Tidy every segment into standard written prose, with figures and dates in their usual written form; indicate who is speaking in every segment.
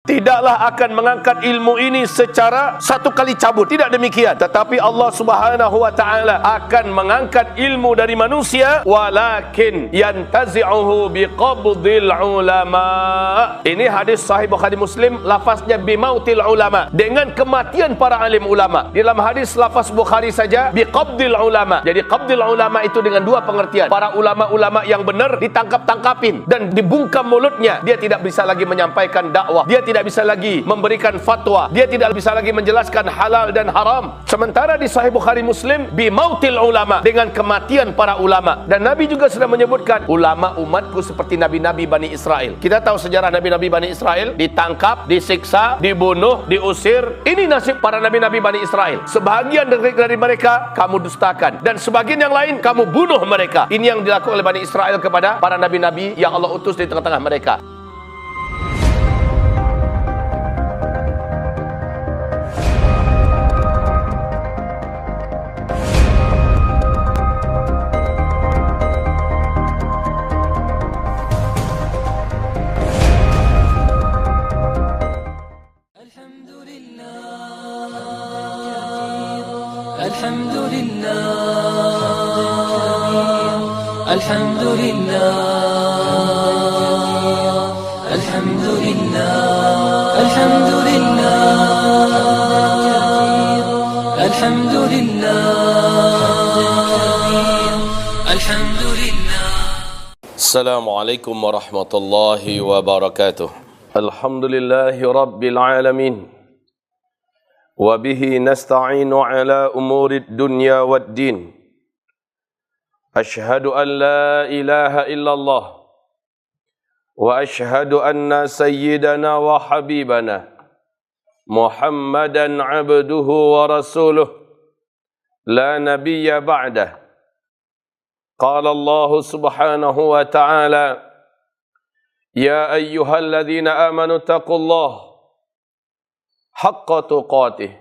Speaker 1: tidaklah akan mengangkat ilmu ini secara satu kali cabut. Tidak demikian. Tetapi Allah Subhanahu wa taala akan mengangkat ilmu dari manusia, walakin yantazi'uhu biqabdil ulama. Ini hadis sahih Bukhari Muslim, lafaznya bimautil ulama, dengan kematian para alim ulama. Di dalam hadis lafaz Bukhari saja biqabdil ulama. Jadi qabdil ulama itu dengan dua pengertian. Para ulama-ulama yang benar ditangkap-tangkapin dan dibungkam mulutnya. Dia tidak bisa lagi menyampaikan dakwah. Dia tidak bisa lagi memberikan fatwa. Dia tidak bisa lagi menjelaskan halal dan haram. Sementara di Sahih Bukhari Muslim bimautil ulama, dengan kematian para ulama. Dan Nabi juga sudah menyebutkan, ulama umatku seperti nabi-nabi Bani Israel. Kita tahu sejarah nabi-nabi Bani Israel, ditangkap, disiksa, dibunuh, diusir. Ini nasib para nabi-nabi Bani Israel. Sebahagian dari mereka kamu dustakan, dan sebagian yang lain kamu bunuh mereka. Ini yang dilakukan oleh Bani Israel kepada para nabi-nabi yang Allah utus di tengah-tengah mereka. Assalamualaikum warahmatullahi wabarakatuh. Alhamdulillahi rabbil alamin. Wa bihi nasta'inu ala umurid dunya wad din. Ashhadu an la ilaha illallah. Wa ashhadu anna sayyidana wa habibana Muhammadan abduhu wa rasuluh. La nabiyya ba'dah. قال الله سبحانه وتعالى يا أيها الذين آمنوا اتقوا الله حق تقاته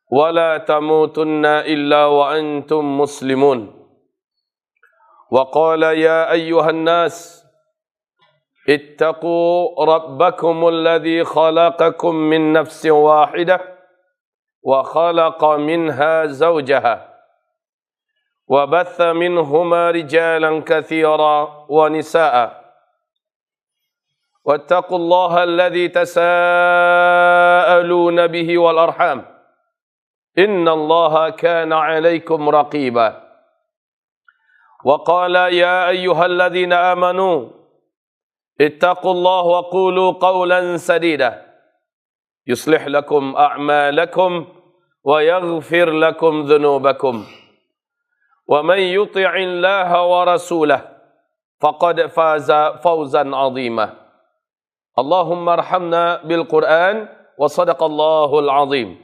Speaker 1: ولا تموتن إلا وأنتم مسلمون وقال يا أيها الناس اتقوا ربكم الذي خلقكم من نفس واحدة وخلق منها زوجها وبث منهما رجالا كثيرا ونساء واتقوا الله الذي تساءلون به والأرحام إن الله كان عليكم رقيبا وقال يا أيها الذين آمنوا اتقوا الله وقولوا قولا سديدا يصلح لكم أعمالكم ويغفر لكم ذنوبكم ومن يطع الله ورسوله فقد فاز فوزا عظيما اللهم ارحمنا بالقرآن وصدق الله العظيم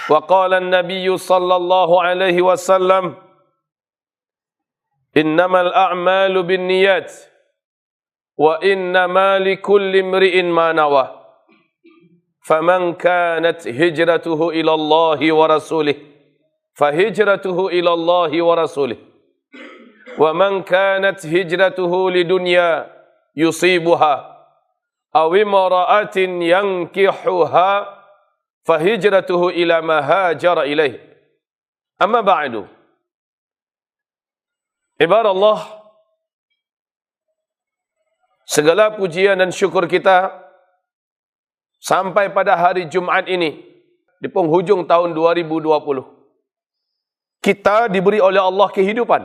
Speaker 1: وقال النبي صلى الله عليه وسلم إنما الأعمال بالنيات وإنما لكل امرئ ما نوى فمن كانت هجرته إلى الله ورسوله فهجرته إلى الله ورسوله ومن كانت هجرته لدنيا يصيبها أو امرأة ينكحها فهجرته إلى ما هاجر إليه أما بعد عباد الله, segala pujian dan syukur kita sampai pada hari Jumat ini di penghujung tahun 2020. Kita diberi oleh Allah kehidupan.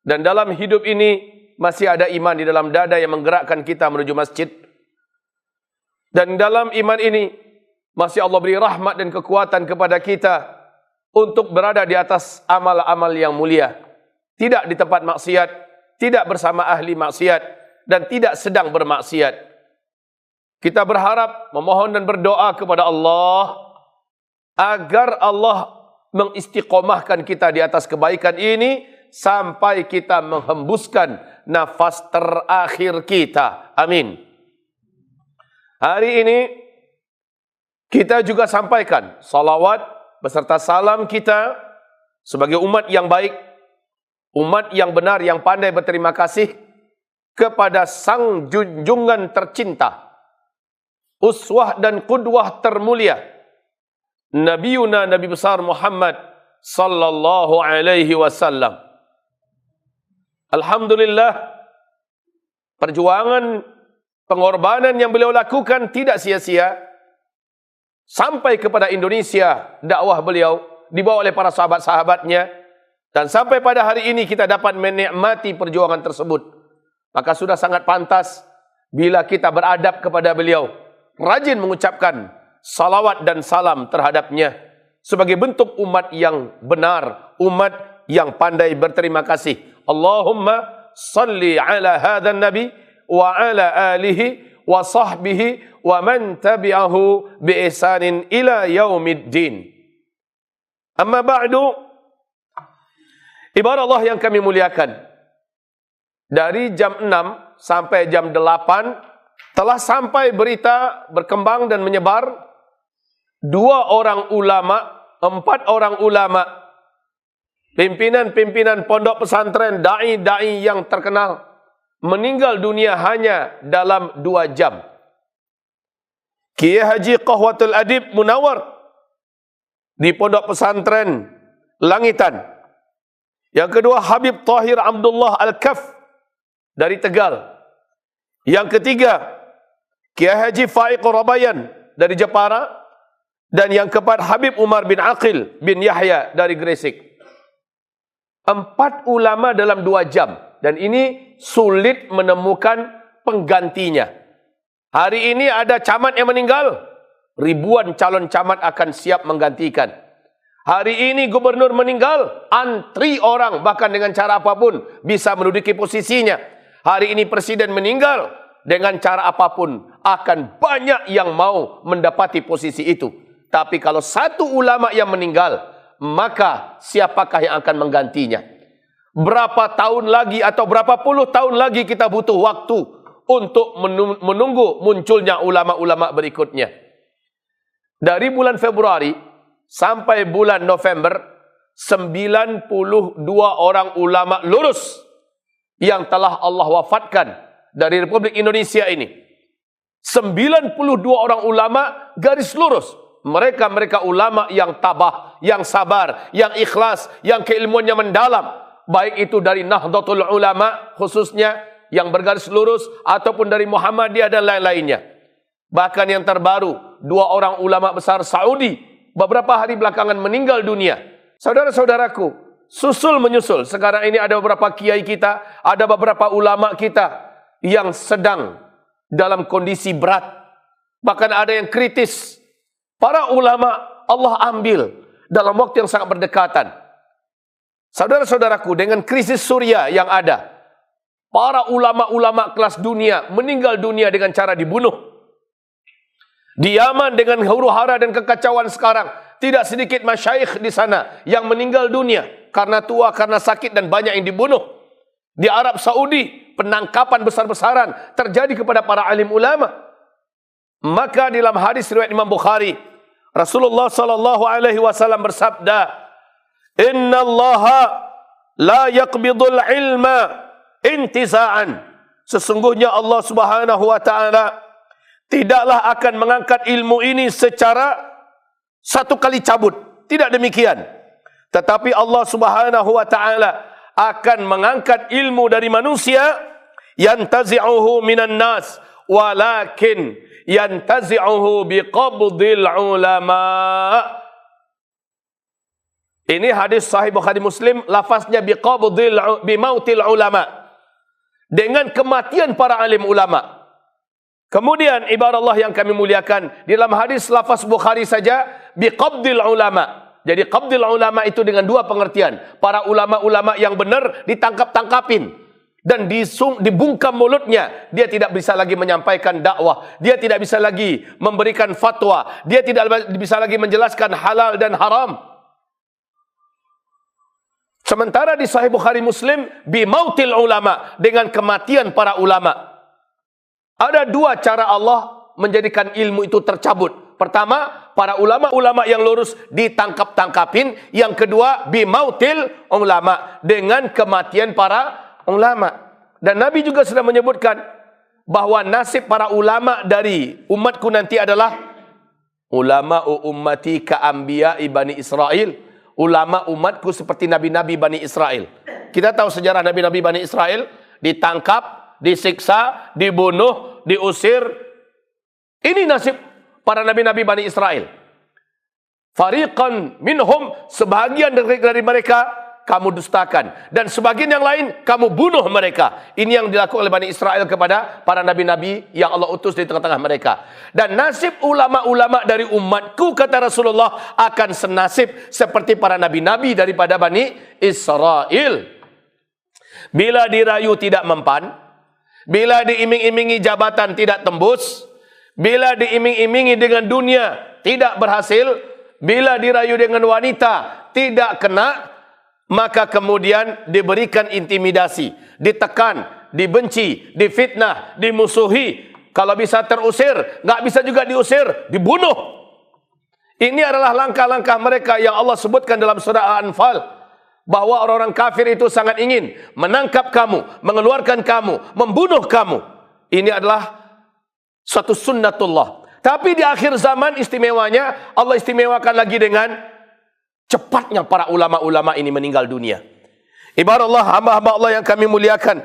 Speaker 1: Dan dalam hidup ini masih ada iman di dalam dada yang menggerakkan kita menuju masjid. Dan dalam iman ini masih Allah beri rahmat dan kekuatan kepada kita untuk berada di atas amal-amal yang mulia. Tidak di tempat maksiat, tidak bersama ahli maksiat, dan tidak sedang bermaksiat. Kita berharap, memohon dan berdoa kepada Allah agar Allah mengistiqomahkan kita di atas kebaikan ini sampai kita menghembuskan nafas terakhir kita. Amin. Hari ini kita juga sampaikan salawat beserta salam kita sebagai umat yang baik, umat yang benar, yang pandai berterima kasih kepada sang junjungan tercinta, uswah dan qudwah termulia, Nabiuna Nabi besar Muhammad sallallahu alaihi wasallam. Alhamdulillah, perjuangan pengorbanan yang beliau lakukan tidak sia-sia. Sampai kepada Indonesia, dakwah beliau dibawa oleh para sahabat-sahabatnya, dan sampai pada hari ini kita dapat menikmati perjuangan tersebut. Maka sudah sangat pantas bila kita beradab kepada beliau, rajin mengucapkan salawat dan salam terhadapnya sebagai bentuk umat yang benar, umat yang pandai berterima kasih. Allahumma salli ala hadzal nabi wa ala alihi wa sahbihi wa man tabi'ahu bi ihsanin ila yaumiddin. Amma ba'du, ibarat Allah yang kami muliakan, dari jam 6 sampai jam 8 telah sampai berita berkembang dan menyebar 2 orang ulama, 4 orang ulama, pimpinan-pimpinan pondok pesantren, dai-dai yang terkenal, meninggal dunia hanya dalam 2 jam. Kiai Haji Qahwatul Adib Munawar di pondok pesantren Langitan. Yang kedua, Habib Tahir Abdullah Al-Kaf dari Tegal. Yang ketiga, Kiai Haji Faiq Rabayan dari Jepara. Dan yang keempat, Habib Umar bin Aqil bin Yahya dari Gresik. 4 ulama dalam 2 jam. Dan ini sulit menemukan penggantinya. Hari ini ada camat yang meninggal, ribuan calon camat akan siap menggantikan. Hari ini gubernur meninggal, antri orang bahkan dengan cara apapun bisa menduduki posisinya. Hari ini presiden meninggal, dengan cara apapun akan banyak yang mau mendapati posisi itu. Tapi kalau satu ulama yang meninggal, maka siapakah yang akan menggantinya? Berapa tahun lagi atau berapa puluh tahun lagi kita butuh waktu untuk menunggu munculnya ulama-ulama berikutnya. Dari bulan Februari sampai bulan November, 92 orang ulama lurus yang telah Allah wafatkan dari Republik Indonesia ini. 92 orang ulama garis lurus. Mereka ulama yang tabah, yang sabar, yang ikhlas, yang keilmuannya mendalam. Baik itu dari Nahdlatul Ulama khususnya, yang bergaris lurus, ataupun dari Muhammadiyah dan lain-lainnya. Bahkan yang terbaru, 2 orang ulama besar Saudi beberapa hari belakangan meninggal dunia. Saudara-saudaraku, susul menyusul. Sekarang ini ada beberapa kiai kita, ada beberapa ulama kita yang sedang dalam kondisi berat. Bahkan ada yang kritis. Para ulama Allah ambil dalam waktu yang sangat berdekatan. Saudara-saudaraku, dengan krisis Suriah yang ada, para ulama-ulama kelas dunia meninggal dunia dengan cara dibunuh. Di Yaman dengan huru-hara dan kekacauan sekarang, tidak sedikit masyayikh di sana yang meninggal dunia karena tua, karena sakit, dan banyak yang dibunuh. Di Arab Saudi, penangkapan besar-besaran terjadi kepada para alim ulama. Maka dalam hadis riwayat Imam Bukhari, Rasulullah sallallahu alaihi wasallam bersabda, "Innallaha la yaqbidul ilma intiza'an." Sesungguhnya Allah Subhanahu wa taala tidaklah akan mengangkat ilmu ini secara satu kali cabut. Tidak demikian. Tetapi Allah Subhanahu wa taala akan mengangkat ilmu dari manusia, yantazi'uhu minan nas, walakin yantazi'uhu biqabdil ulama. Ini hadis sahih Bukhari Muslim, lafaznya bimautil ulama. Dengan kematian para alim ulama. Kemudian ibarat Allah yang kami muliakan, di dalam hadis lafaz Bukhari saja, biqabdil ulama. Jadi qabdil ulama itu dengan 2 pengertian. Para ulama-ulama yang benar ditangkap-tangkapin. Dan dibungkam mulutnya. Dia tidak bisa lagi menyampaikan dakwah. Dia tidak bisa lagi memberikan fatwa. Dia tidak bisa lagi menjelaskan halal dan haram. Sementara di Sahih Bukhari Muslim, bimautil ulama, dengan kematian para ulama. Ada 2 cara Allah menjadikan ilmu itu tercabut. Pertama, para ulama-ulama yang lurus ditangkap-tangkapin. Yang kedua, bimautil ulama, dengan kematian para ulama. Dan Nabi juga sudah menyebutkan, bahawa nasib para ulama dari umatku nanti adalah ulama ummati ka anbiya'i Bani Israel. Ulama umatku seperti nabi-nabi Bani Israel. Kita tahu sejarah nabi-nabi Bani Israel, ditangkap, disiksa, dibunuh, diusir. Ini nasib para nabi-nabi Bani Israel. Fariqan minhum, sebahagian dari mereka kamu dustakan, dan sebagian yang lain kamu bunuh mereka. Ini yang dilakukan oleh Bani Israel kepada para nabi-nabi yang Allah utus di tengah-tengah mereka. Dan nasib ulama-ulama dari umatku, kata Rasulullah, akan senasib seperti para nabi-nabi daripada Bani Israel. Bila dirayu tidak mempan, bila diiming-imingi jabatan tidak tembus, bila diiming-imingi dengan dunia tidak berhasil, bila dirayu dengan wanita tidak kena, maka kemudian diberikan intimidasi, ditekan, dibenci, difitnah, dimusuhi. Kalau bisa terusir, nggak bisa juga diusir, dibunuh. Ini adalah langkah-langkah mereka yang Allah sebutkan dalam surah Al-Anfal, bahwa orang-orang kafir itu sangat ingin menangkap kamu, mengeluarkan kamu, membunuh kamu. Ini adalah suatu sunnatullah. Tapi di akhir zaman istimewanya, Allah istimewakan lagi dengan cepatnya para ulama-ulama ini meninggal dunia. Ibarat Allah, hamba-hamba Allah yang kami muliakan,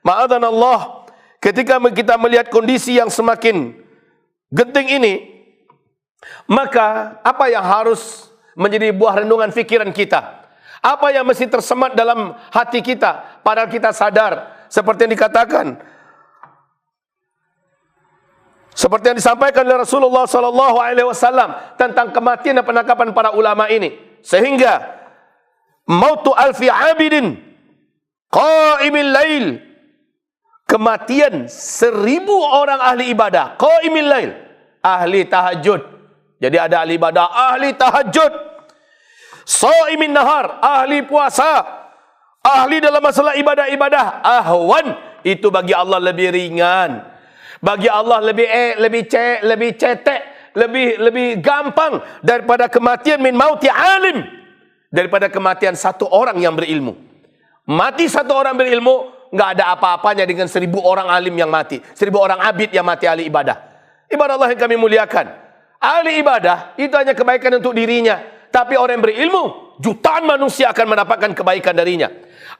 Speaker 1: ma'adhan Allah, ketika kita melihat kondisi yang semakin genting ini, maka apa yang harus menjadi buah renungan fikiran kita? Apa yang mesti tersemat dalam hati kita? Padahal kita sadar, seperti yang dikatakan, seperti yang disampaikan oleh Rasulullah SAW tentang kematian dan penangkapan para ulama ini. Sehingga mautu alfi abidin qaimil lail, kematian 1000 orang ahli ibadah, qaimil lail, ahli tahajud. Jadi ada ahli ibadah, ahli tahajud. Shaimin nahar, ahli puasa, ahli dalam masalah ibadah-ibadah. Ahwan, itu bagi Allah lebih ringan. Bagi Allah lebih cetek, lebih gampang daripada kematian min mauti alim, daripada kematian satu orang yang berilmu. Mati satu orang berilmu, nggak ada apa-apanya dengan 1000 orang alim yang mati, 1000 orang abid yang mati ahli ibadah. Ibadah Allah yang kami muliakan, ahli ibadah itu hanya kebaikan untuk dirinya, tapi orang yang berilmu, jutaan manusia akan mendapatkan kebaikan darinya.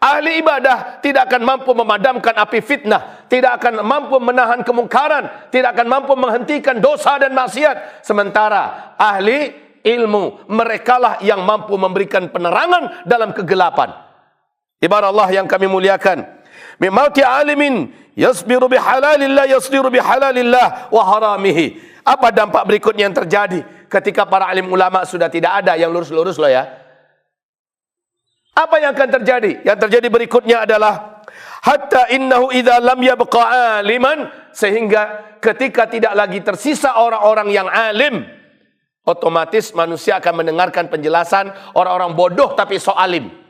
Speaker 1: Ahli ibadah tidak akan mampu memadamkan api fitnah, tidak akan mampu menahan kemungkaran, tidak akan mampu menghentikan dosa dan maksiat. Sementara ahli ilmu, merekalah yang mampu memberikan penerangan dalam kegelapan. Ibarat Allah yang kami muliakan, mimauti alimin yasbiru bihalalillah yasdiru bihalalillah wa haramihi. Apa dampak berikutnya yang terjadi ketika para alim ulama sudah tidak ada? Yang lurus-lurus loh ya. Apa yang akan terjadi? Yang terjadi berikutnya adalah hatta innahu idza lam yabqa aliman, sehingga ketika tidak lagi tersisa orang-orang yang alim, otomatis manusia akan mendengarkan penjelasan orang-orang bodoh tapi sok alim.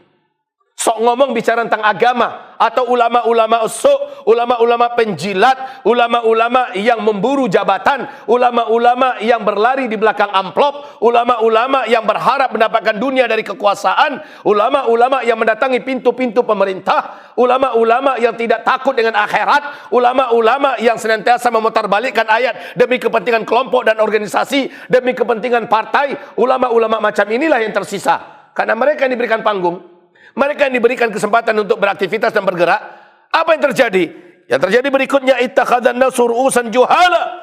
Speaker 1: Sok ngomong bicara tentang agama, atau ulama-ulama usuk, ulama-ulama penjilat, ulama-ulama yang memburu jabatan, ulama-ulama yang berlari di belakang amplop, ulama-ulama yang berharap mendapatkan dunia dari kekuasaan, ulama-ulama yang mendatangi pintu-pintu pemerintah, ulama-ulama yang tidak takut dengan akhirat, ulama-ulama yang senantiasa memutarbalikkan ayat demi kepentingan kelompok dan organisasi, demi kepentingan partai. Ulama-ulama macam inilah yang tersisa, karena mereka yang diberikan panggung, mereka yang diberikan kesempatan untuk beraktivitas dan bergerak. Apa yang terjadi? Yang terjadi berikutnya, ittakhadhan nasu ru'usan juhala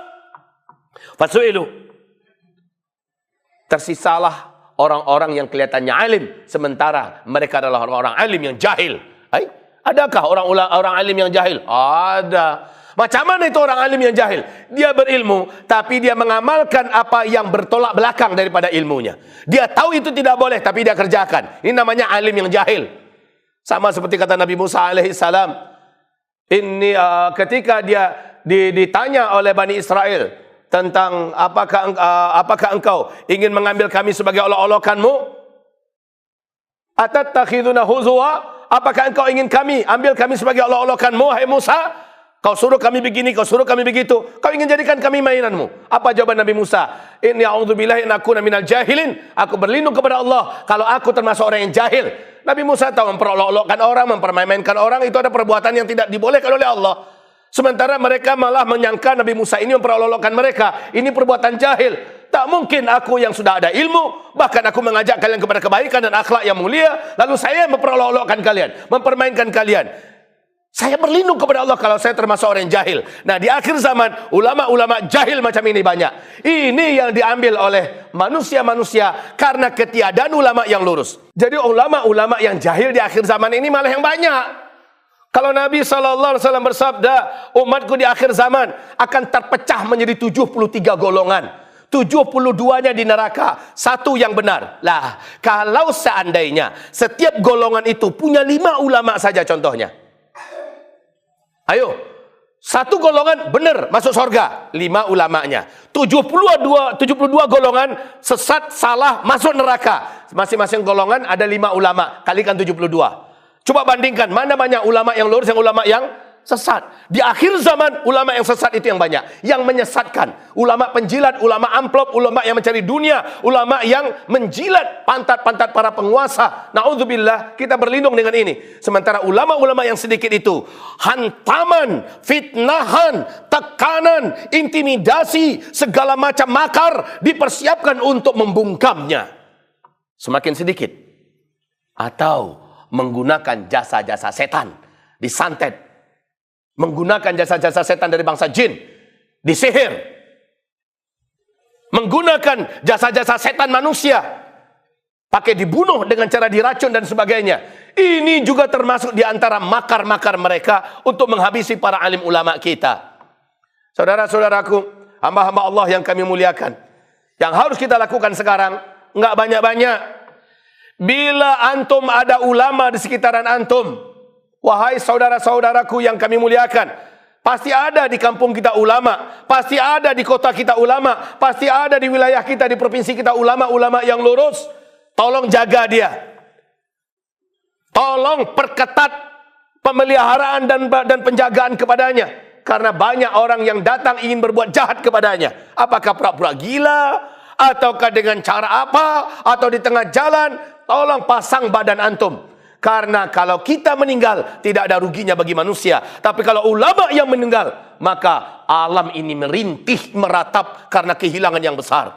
Speaker 1: fasu'ilu. Tersisalah orang-orang yang kelihatannya alim, sementara mereka adalah orang-orang alim yang jahil. Adakah orang alim yang jahil? Ada. Macam mana itu orang alim yang jahil? Dia berilmu, tapi dia mengamalkan apa yang bertolak belakang daripada ilmunya. Dia tahu itu tidak boleh, tapi dia kerjakan. Ini namanya alim yang jahil. Sama seperti kata Nabi Musa alaihissalam. Ini ketika dia ditanya oleh Bani Israel tentang apakah engkau ingin mengambil kami sebagai olok-olokanmu? Atattakhiduna huzwa? Apakah engkau ingin ambil kami sebagai olok-olokanmu, hai Musa? Kau suruh kami begini, kau suruh kami begitu. Kau ingin jadikan kami mainanmu. Apa jawaban Nabi Musa? Inni a'udzubillahi an akuna minal jahilin. Aku berlindung kepada Allah kalau aku termasuk orang yang jahil. Nabi Musa tahu memperolok-olokkan orang, mempermainkan orang, itu ada perbuatan yang tidak dibolehkan oleh Allah. Sementara mereka malah menyangka Nabi Musa ini memperolok-olokkan mereka. Ini perbuatan jahil. Tak mungkin aku yang sudah ada ilmu, bahkan aku mengajak kalian kepada kebaikan dan akhlak yang mulia, lalu saya memperolok-olokkan kalian, mempermainkan kalian. Saya berlindung kepada Allah kalau saya termasuk orang yang jahil. Nah, di akhir zaman, ulama-ulama jahil macam ini banyak. Ini yang diambil oleh manusia-manusia karena ketiadaan ulama yang lurus. Jadi ulama-ulama yang jahil di akhir zaman ini malah yang banyak. Kalau Nabi SAW bersabda, umatku di akhir zaman akan terpecah menjadi 73 golongan. 72-nya di neraka, 1 yang benar. Lah, kalau seandainya setiap golongan itu punya 5 ulama saja contohnya. Ayo, 1 golongan benar masuk surga, 5 ulamanya. 72 golongan sesat, salah, masuk neraka. Masing-masing golongan ada 5 ulama, kalikan 72. Coba bandingkan, mana banyak ulama yang lurus, yang ulama yang sesat. Di akhir zaman, ulama yang sesat itu yang banyak. Yang menyesatkan. Ulama penjilat, ulama amplop, ulama yang mencari dunia, ulama yang menjilat pantat-pantat para penguasa. Na'udzubillah, kita berlindung dengan ini. Sementara ulama-ulama yang sedikit itu, hantaman, fitnahan, tekanan, intimidasi, segala macam makar dipersiapkan untuk membungkamnya. Semakin sedikit. Atau menggunakan jasa-jasa setan, disantet. Menggunakan jasa-jasa setan dari bangsa jin, disihir. Menggunakan jasa-jasa setan manusia, pakai dibunuh dengan cara diracun dan sebagainya. Ini juga termasuk di antara makar-makar mereka untuk menghabisi para alim ulama kita. Saudara-saudaraku, hamba-hamba Allah yang kami muliakan, yang harus kita lakukan sekarang, enggak banyak-banyak. Bila antum ada ulama di sekitaran antum, wahai saudara-saudaraku yang kami muliakan, pasti ada di kampung kita ulama, pasti ada di kota kita ulama, pasti ada di wilayah kita, di provinsi kita ulama-ulama yang lurus. Tolong jaga dia. Tolong perketat pemeliharaan dan penjagaan kepadanya. Karena banyak orang yang datang ingin berbuat jahat kepadanya. Apakah pura-pura gila? Ataukah dengan cara apa? Atau di tengah jalan? Tolong pasang badan antum. Karena kalau kita meninggal, tidak ada ruginya bagi manusia. Tapi kalau ulama yang meninggal, maka alam ini merintih, meratap karena kehilangan yang besar.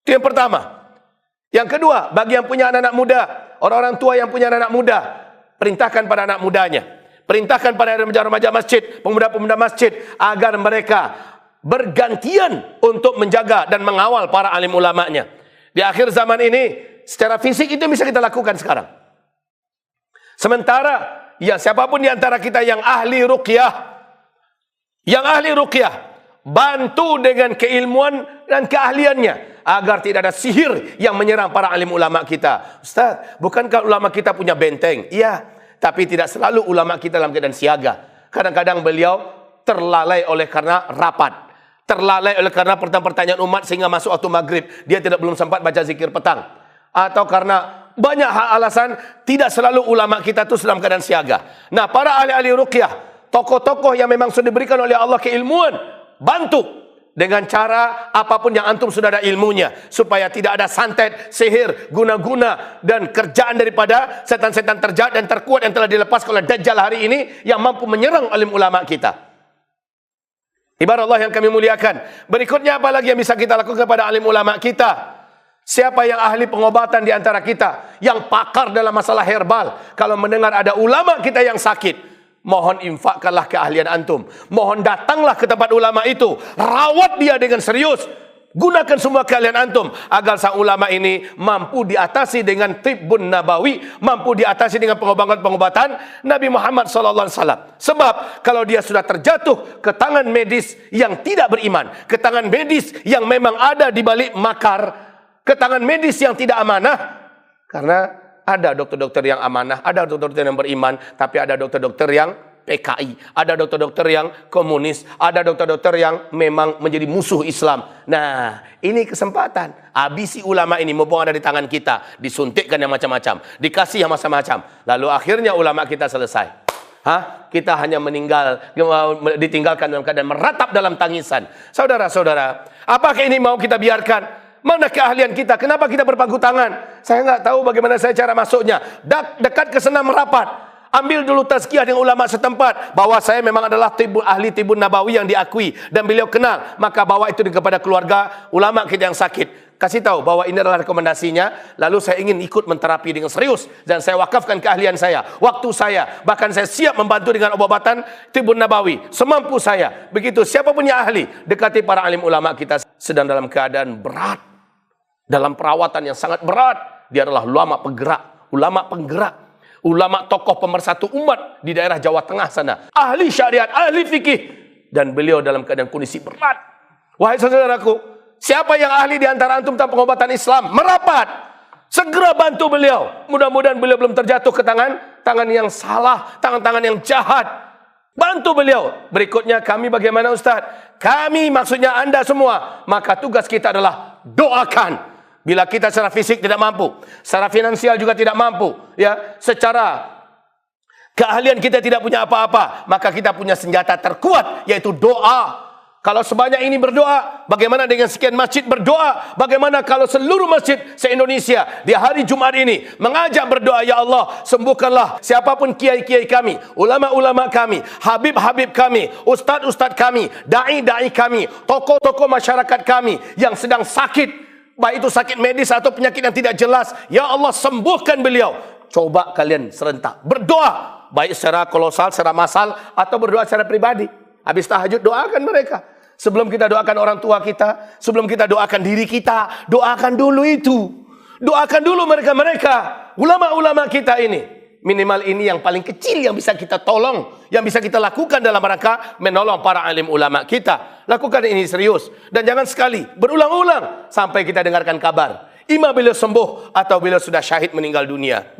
Speaker 1: Itu yang pertama. Yang kedua, bagi yang punya anak-anak muda, orang-orang tua yang punya anak-anak muda, perintahkan pada anak mudanya. Perintahkan pada remaja-remaja masjid, pemuda-pemuda masjid, agar mereka bergantian untuk menjaga dan mengawal para alim ulamanya. Di akhir zaman ini, secara fisik itu bisa kita lakukan sekarang. Sementara, ya siapapun di antara kita yang ahli ruqyah, bantu dengan keilmuan dan keahliannya, agar tidak ada sihir yang menyerang para alim ulama kita. Ustaz, bukankah ulama kita punya benteng? Iya, tapi tidak selalu ulama kita dalam keadaan siaga. Kadang-kadang beliau terlalai oleh karena rapat, terlalai oleh karena pertanyaan umat sehingga masuk waktu maghrib, dia belum sempat baca zikir petang. Atau karena banyak alasan, tidak selalu ulama kita itu dalam keadaan siaga. Nah, para ahli-ahli ruqyah, tokoh-tokoh yang memang sudah diberikan oleh Allah keilmuan, bantu dengan cara apapun yang antum sudah ada ilmunya, supaya tidak ada santet, sihir, guna-guna dan kerjaan daripada setan-setan terjahat dan terkuat yang telah dilepas oleh Dajjal hari ini yang mampu menyerang alim ulama kita. Ibarat Allah yang kami muliakan. Berikutnya apa lagi yang bisa kita lakukan kepada alim ulama kita? Siapa yang ahli pengobatan di antara kita, yang pakar dalam masalah herbal, kalau mendengar ada ulama kita yang sakit, mohon infakkanlah keahlian antum. Mohon datanglah ke tempat ulama itu, rawat dia dengan serius. Gunakan semua keahlian antum agar sang ulama ini mampu diatasi dengan tibbun nabawi, mampu diatasi dengan pengobatan Nabi Muhammad SAW. Sebab kalau dia sudah terjatuh ke tangan medis yang tidak beriman, ke tangan medis yang memang ada di balik makar, ke tangan medis yang tidak amanah. Karena ada dokter-dokter yang amanah, ada dokter-dokter yang beriman, tapi ada dokter-dokter yang PKI, ada dokter-dokter yang komunis, ada dokter-dokter yang memang menjadi musuh Islam. Nah, ini kesempatan. Habisi ulama ini, mumpung ada di tangan kita, disuntikkan yang macam-macam, dikasih yang macam-macam. Lalu akhirnya ulama kita selesai. Kita hanya ditinggalkan dalam keadaan meratap dalam tangisan. Saudara-saudara, apakah ini mau kita biarkan? Mana keahlian kita? Kenapa kita berpangku tangan? Saya nggak tahu bagaimana saya cara masuknya. Dekat ke sana merapat. Ambil dulu tazkiyah dengan ulama setempat bahawa saya memang adalah ahli tibun nabawi yang diakui dan beliau kenal. Maka bawa itu kepada keluarga ulama kita yang sakit. Kasih tahu bahawa ini adalah rekomendasinya. Lalu saya ingin ikut menterapi dengan serius dan saya wakafkan keahlian saya, waktu saya, bahkan saya siap membantu dengan obat-obatan tibun nabawi semampu saya. Begitu siapa punya ahli, dekati para alim ulama kita sedang dalam keadaan berat, dalam perawatan yang sangat berat. Dia adalah ulama penggerak, ulama tokoh pemersatu umat di daerah Jawa Tengah sana, ahli syariat, ahli fikih, dan beliau dalam keadaan kondisi berat. Wahai saudaraku, siapa yang ahli di antara antum tentang pengobatan Islam, merapat, segera bantu beliau. Mudah-mudahan beliau belum terjatuh ke tangan yang salah, tangan-tangan yang jahat. Bantu beliau. Berikutnya kami bagaimana Ustaz? Kami maksudnya anda semua. Maka tugas kita adalah doakan. Bila kita secara fisik tidak mampu, secara finansial juga tidak mampu, ya, secara keahlian kita tidak punya apa-apa, maka kita punya senjata terkuat, yaitu doa. Kalau sebanyak ini berdoa, bagaimana dengan sekian masjid berdoa? Bagaimana kalau seluruh masjid se-Indonesia di hari Jumat ini mengajak berdoa, ya Allah, sembuhkanlah siapapun kiai-kiai kami, ulama-ulama kami, habib-habib kami, ustaz-ustaz kami, da'i-da'i kami, tokoh-tokoh masyarakat kami yang sedang sakit, baik itu sakit medis atau penyakit yang tidak jelas. Ya Allah, sembuhkan beliau. Coba kalian serentak berdoa, baik secara kolosal, secara massal, atau berdoa secara pribadi. Habis tahajud doakan mereka. Sebelum kita doakan orang tua kita, sebelum kita doakan diri kita, doakan dulu itu. Doakan dulu mereka-mereka, ulama-ulama kita ini. Minimal ini yang paling kecil yang bisa kita tolong, yang bisa kita lakukan dalam rangka menolong para alim ulama kita. Lakukan ini serius. Dan jangan sekali, berulang-ulang sampai kita dengarkan kabar imam beliau sembuh atau beliau sudah syahid meninggal dunia.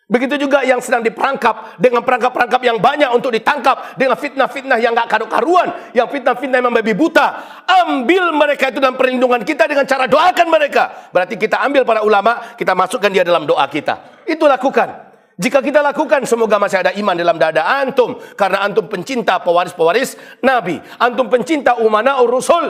Speaker 1: Begitu juga yang sedang diperangkap dengan perangkap-perangkap yang banyak untuk ditangkap dengan fitnah-fitnah yang gak karu-karuan, yang fitnah-fitnah yang membabi buta. Ambil mereka itu dalam perlindungan kita dengan cara doakan mereka. Berarti kita ambil para ulama, kita masukkan dia dalam doa kita. Itu lakukan. Jika kita lakukan, semoga masih ada iman dalam dada antum, karena antum pencinta pewaris-pewaris Nabi, antum pencinta umana'ur rusul.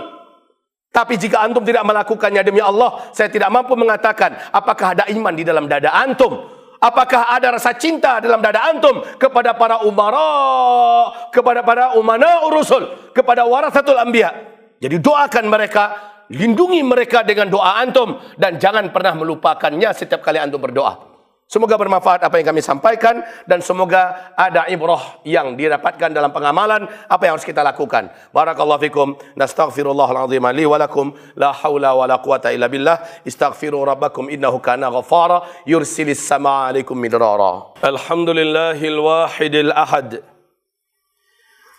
Speaker 1: Tapi jika antum tidak melakukannya, demi Allah, saya tidak mampu mengatakan apakah ada iman di dalam dada antum. Apakah ada rasa cinta dalam dada antum kepada para umara, kepada para umana'ur rusul, kepada warasatul anbiya. Jadi doakan mereka, lindungi mereka dengan doa antum, dan jangan pernah melupakannya setiap kali antum berdoa. Semoga bermanfaat apa yang kami sampaikan, dan semoga ada ibrah yang didapatkan dalam pengamalan apa yang harus kita lakukan. Barakallahu fikum. Nastaghfirullahal azim li wa lakum. La haula wa la quwata illa billah. Istaghfiru rabbakum innahu kana ghafara yursilis samaa 'alaikum midrara. Alhamdulillahil wahidil ahad.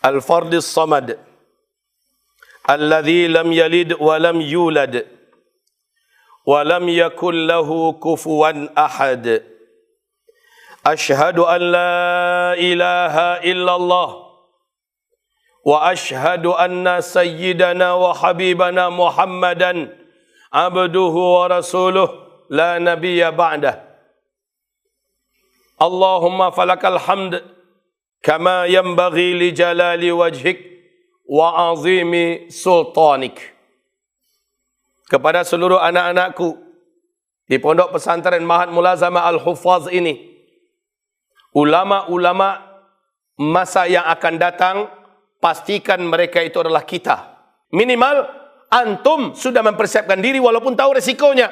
Speaker 1: Al-fardis samad. Alladzi lam yalid wa lam yulad wa lam yakul lahu kufuwan ahad. Ashhadu an la ilaha illallah wa ashhadu anna sayyidana wa habibana Muhammadan abduhu wa rasuluh la nabiyya ba'dah. Allahumma falakal hamd kama yanbaghi li jalali wajhik wa azimi sultanik. Kepada seluruh anak-anakku di Pondok Pesantren Mahat Mulazamah Al-Hufaz ini, ulama-ulama masa yang akan datang, pastikan mereka itu adalah kita. Minimal antum sudah mempersiapkan diri walaupun tahu resikonya.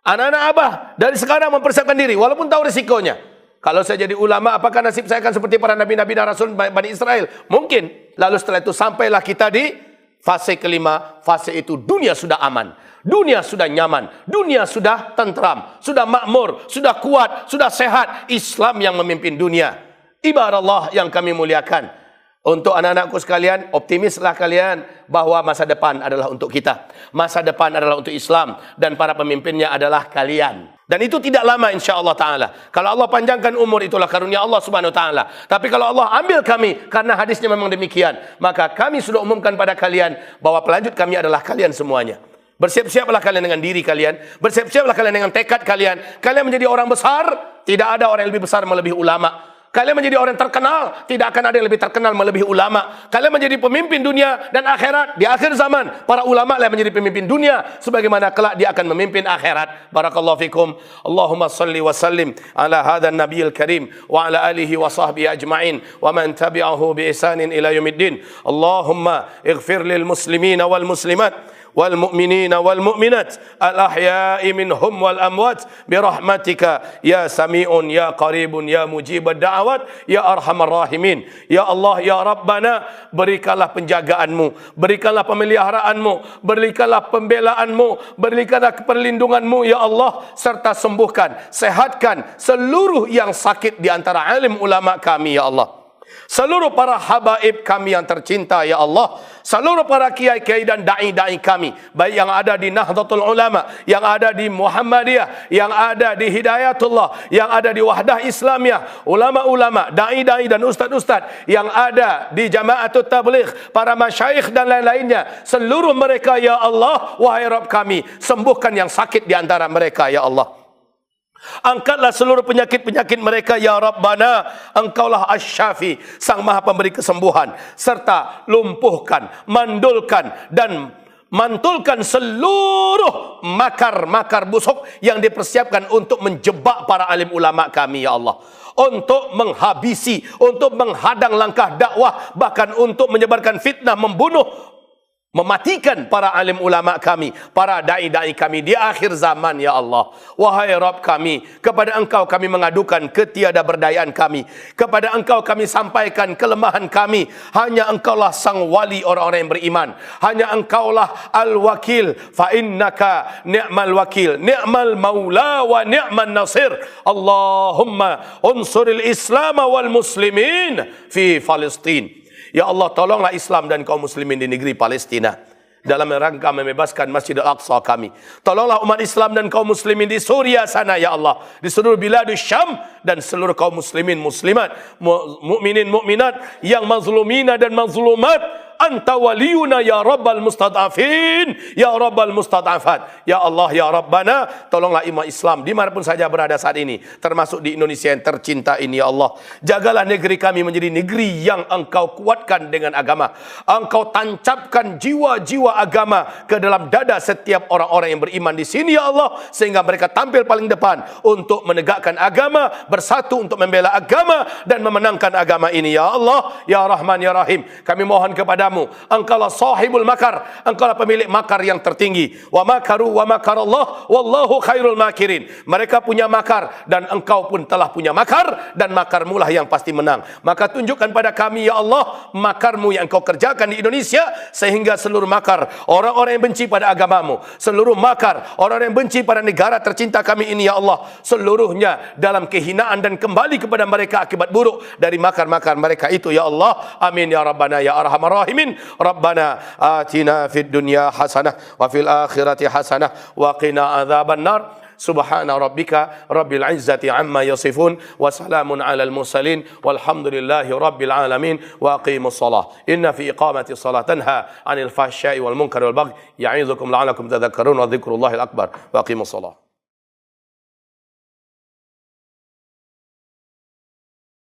Speaker 1: Anak-anak abah dari sekarang mempersiapkan diri walaupun tahu resikonya. Kalau saya jadi ulama, apakah nasib saya akan seperti para nabi-nabi dan rasul Bani Israel? Mungkin. Lalu setelah itu sampailah kita di fase kelima. Fase itu dunia sudah aman, dunia sudah nyaman, dunia sudah tentram, sudah makmur, sudah kuat, sudah sehat. Islam yang memimpin dunia. Ibarat Allah yang kami muliakan. Untuk anak-anakku sekalian, optimislah kalian bahwa masa depan adalah untuk kita. Masa depan adalah untuk Islam, dan para pemimpinnya adalah kalian. Dan itu tidak lama insya-Allah taala. Kalau Allah panjangkan umur, itulah karunia Allah Subhanahu wa taala. Tapi kalau Allah ambil kami, karena hadisnya memang demikian, maka kami sudah umumkan pada kalian bahwa pelanjut kami adalah kalian semuanya. Bersiap-siaplah kalian dengan diri kalian, bersiap-siaplah kalian dengan tekad kalian. Kalian menjadi orang besar, tidak ada orang yang lebih besar melebihi ulama. Kalian menjadi orang terkenal, tidak akan ada yang lebih terkenal melebihi ulama. Kalian menjadi pemimpin dunia dan akhirat. Di akhir zaman, para ulama lah menjadi pemimpin dunia, sebagaimana kelak dia akan memimpin akhirat. Barakallahu fikum. Allahumma salli wa sallim ala hadha nabiyil karim wa ala alihi wa sahbihi ajma'in wa man tabi'ahu bi ihsanin ila yaumiddin. Allahumma ighfir lil muslimina wal muslimat والمؤمنين والمؤمنات الأحياء منهم والأموات برحمتك يا سميع يا قريب يا مجيب الدعوات يا أرحم الراحمين. Ya Allah, ya Rabbana, berikanlah penjagaanmu, berikanlah pemeliharaanmu, berikanlah pembelaanmu, berikanlah perlindunganmu ya Allah, serta sembuhkan, sehatkan seluruh yang sakit di antara alim ulama kami ya Allah. Seluruh para habaib kami yang tercinta ya Allah, seluruh para kiai-kiai dan dai-dai kami, baik yang ada di Nahdlatul Ulama, yang ada di Muhammadiyah, yang ada di Hidayatullah, yang ada di Wahdah Islamiyah, ulama-ulama, dai-dai dan ustaz-ustaz yang ada di Jama'atut Tabligh, para masyayikh dan lain-lainnya, seluruh mereka ya Allah, wahai Rabb kami, sembuhkan yang sakit di antara mereka ya Allah. Angkatlah seluruh penyakit-penyakit mereka ya Rabbana. Engkaulah Asy-Syafi, sang maha pemberi kesembuhan, serta lumpuhkan, mandulkan dan mantulkan seluruh makar-makar busuk yang dipersiapkan untuk menjebak para alim ulama kami ya Allah, untuk menghabisi, untuk menghadang langkah dakwah, bahkan untuk menyebarkan fitnah, membunuh, mematikan para alim ulama kami, para dai-dai kami di akhir zaman ya Allah. Wahai Rabb kami, kepada Engkau kami mengadukan ketiadaberdayaan kami, kepada Engkau kami sampaikan kelemahan kami. Hanya Engkaulah sang wali orang-orang yang beriman, hanya Engkaulah al-wakil, fa innaka ni'mal wakil, ni'mal maula wa ni'man nasir. Allahumma unsuril Islam wal muslimin fi Palestin. Ya Allah, tolonglah Islam dan kaum muslimin di negeri Palestina dalam rangka membebaskan Masjid Al-Aqsa kami. Tolonglah umat Islam dan kaum muslimin di Suriah sana ya Allah, di seluruh biladus Syam, dan seluruh kaum muslimin muslimat, mukminin mukminat yang mazlumina dan mazlumat. Anta waliyuna ya Rabbal mustad'afin, ya Rabbal mustad'afat. Ya Allah, ya Rabbana, tolonglah umat Islam dimanapun saja berada saat ini, termasuk di Indonesia yang tercinta ini ya Allah. Jagalah negeri kami menjadi negeri yang Engkau kuatkan dengan agama. Engkau tancapkan jiwa-jiwa agama ke dalam dada setiap orang-orang yang beriman di sini ya Allah, sehingga mereka tampil paling depan untuk menegakkan agama, bersatu untuk membela agama dan memenangkan agama ini ya Allah, ya Rahman, ya Rahim. Kami mohon kepada Engkaulah sahibul makar, Engkaulah pemilik makar yang tertinggi. Wa makaru wa makarallah wallahu khairul makirin. Mereka punya makar dan Engkau pun telah punya makar, dan makarmu lah yang pasti menang. Maka tunjukkan pada kami ya Allah makarmu yang Engkau kerjakan di Indonesia, sehingga seluruh makar orang-orang yang benci pada agamamu, seluruh makar orang-orang yang benci pada negara tercinta kami ini ya Allah, seluruhnya dalam kehinaan dan kembali kepada mereka akibat buruk dari makar-makar mereka itu ya Allah. Amin ya Rabbana ya Arhamar Rahimin. Rabbana atina fid dunya hasanah wa fil akhirati hasanah wa qina adzaban nar. Subhana rabbika rabbil izzati amma yasifun wa salamun alal mursalin walhamdulillahi rabbil alamin wa aqimus shalah. Inna fi iqamati shalah tanha 'anil fahsya'i wal munkari wal baghi ya'idzukum la'allakum tadhakkarun wa dzikrullahil akbar wa aqimus shalah.